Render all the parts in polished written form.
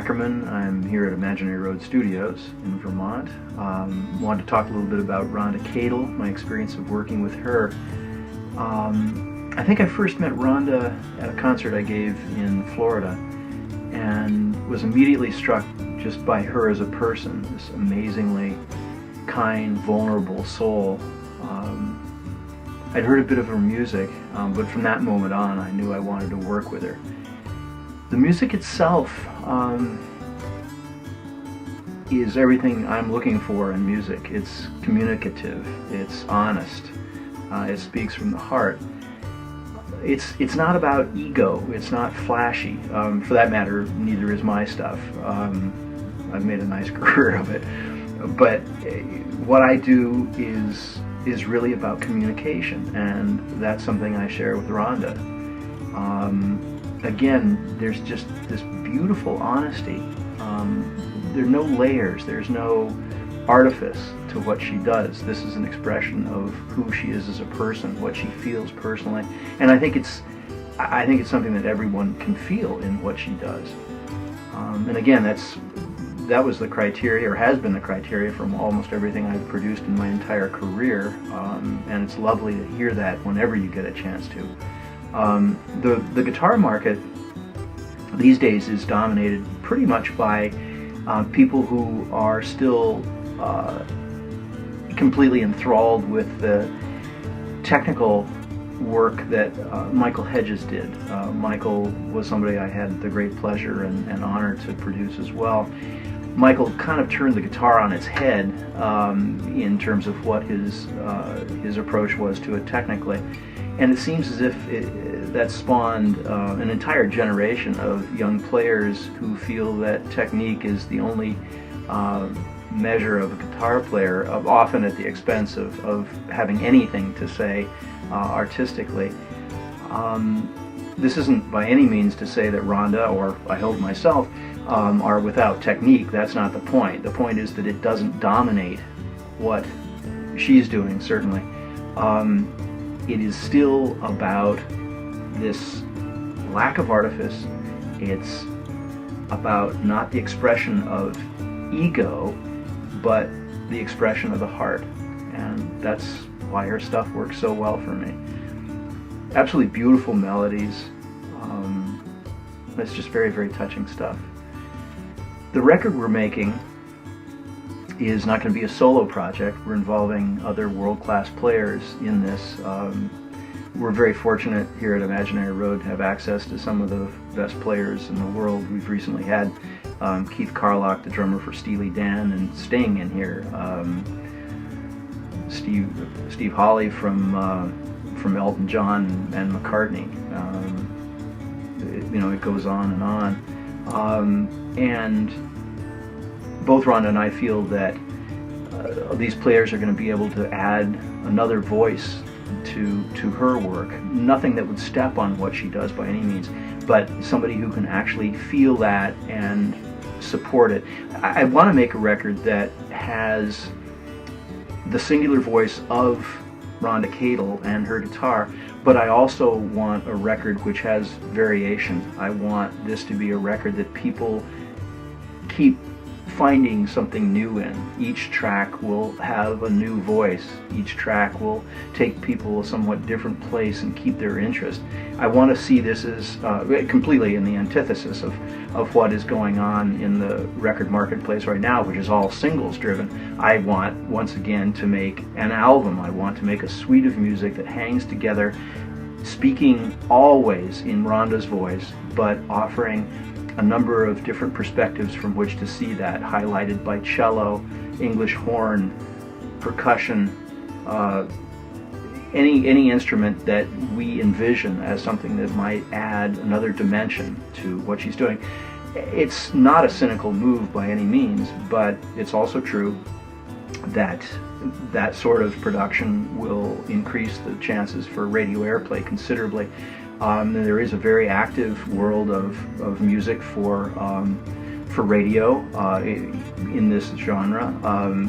Ackerman. I'm here at Imaginary Road Studios in Vermont. Wanted to talk a little bit about Ronnda Cadle, my experience of working with her. I think I first met Ronnda at a concert I gave in Florida and was immediately struck just by her as a person, this amazingly kind, vulnerable soul. I'd heard a bit of her music, but from that moment on I knew I wanted to work with her. The music itself is everything I'm looking for in music. It's communicative, it's honest, it speaks from the heart. It's not about ego, it's not flashy. For that matter, neither is my stuff. I've made a nice career of it. But what I do is really about communication, and that's something I share with Ronnda. Again, there's just this beautiful honesty. There are no layers, there's no artifice to what she does. This is an expression of who she is as a person, what she feels personally, and I think it's something that everyone can feel in what she does. And again, that was the criteria, or has been the criteria, from almost everything I've produced in my entire career, and it's lovely to hear that whenever you get a chance to. The guitar market these days is dominated pretty much by people who are still completely enthralled with the technical work that Michael Hedges did. Michael was somebody I had the great pleasure and honor to produce as well. Michael kind of turned the guitar on its head in terms of what his approach was to it technically. And it seems as if that spawned an entire generation of young players who feel that technique is the only measure of a guitar player, often at the expense of having anything to say artistically. This isn't by any means to say that Ronnda, or I hope myself, are without technique. That's not the point. The point is that it doesn't dominate what she's doing, certainly. It is still about this lack of artifice. It's about not the expression of ego, but the expression of the heart. And that's why her stuff works so well for me. Absolutely beautiful melodies. It's just very, very touching stuff. The record we're making is not going to be a solo project. We're involving other world-class players in this. We're very fortunate here at Imaginary Road to have access to some of the best players in the world. We've recently had Keith Carlock, the drummer for Steely Dan and Sting, in here. Steve Hawley from Elton John and McCartney. It goes on and on. And both Ronnda and I feel that these players are going to be able to add another voice to her work. Nothing that would step on what she does by any means, but somebody who can actually feel that and support it. I want to make a record that has the singular voice of Ronnda Cadle and her guitar, but I also want a record which has variation. I want this to be a record that people keep finding something new in. Each track will have a new voice. Each track will take people a somewhat different place and keep their interest. I want to see this as completely in the antithesis of what is going on in the record marketplace right now, which is all singles driven. I want, once again, to make an album. I want to make a suite of music that hangs together, speaking always in Ronnda's voice, but offering a number of different perspectives from which to see that, highlighted by cello, English horn, percussion, any instrument that we envision as something that might add another dimension to what she's doing. It's not a cynical move by any means, but it's also true that that sort of production will increase the chances for radio airplay considerably. There is a very active world of music for radio in this genre,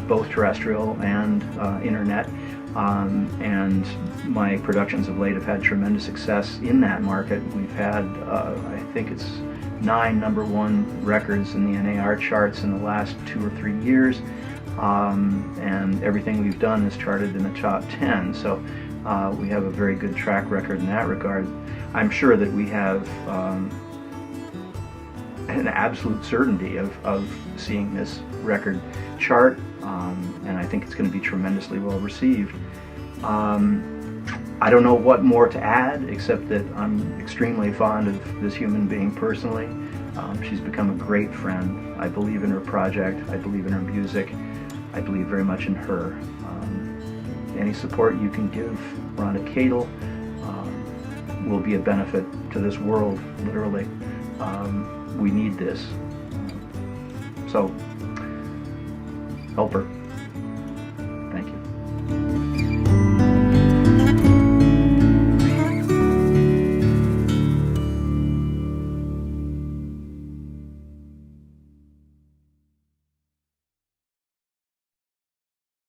both terrestrial and internet. And my productions of late have had tremendous success in that market. We've had, I think it's 9 #1 records in the NAR charts in the last 2 or 3 years, and everything we've done is charted in the top 10. So we have a very good track record in that regard. I'm sure that we have an absolute certainty of seeing this record chart, and I think it's going to be tremendously well received. I don't know what more to add, except that I'm extremely fond of this human being personally. She's become a great friend. I believe in her project. I believe in her music. I believe very much in her. Any support you can give Ronnda Cadle will be a benefit to this world, literally. We need this. So, help her.